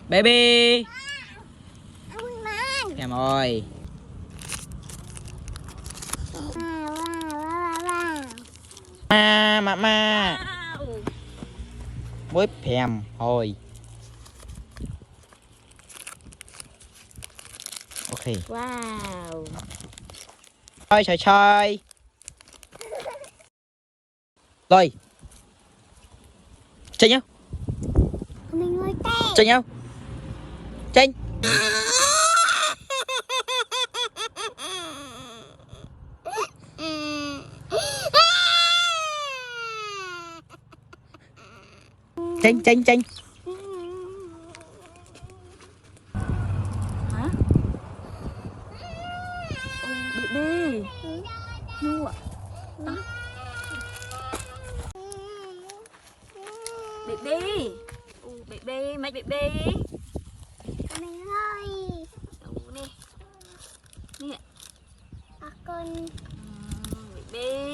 Baby. Em ơi. Ma. Bếp phèm thôi. Ok. Wow. Chơi. Rồi. Chơi nhau. Chơi nhau. Chơi. Chanh. Hả? Baby. Mua. Baby. Baby, mấy baby. Mình ơi. Nè. Nè. Con. Baby.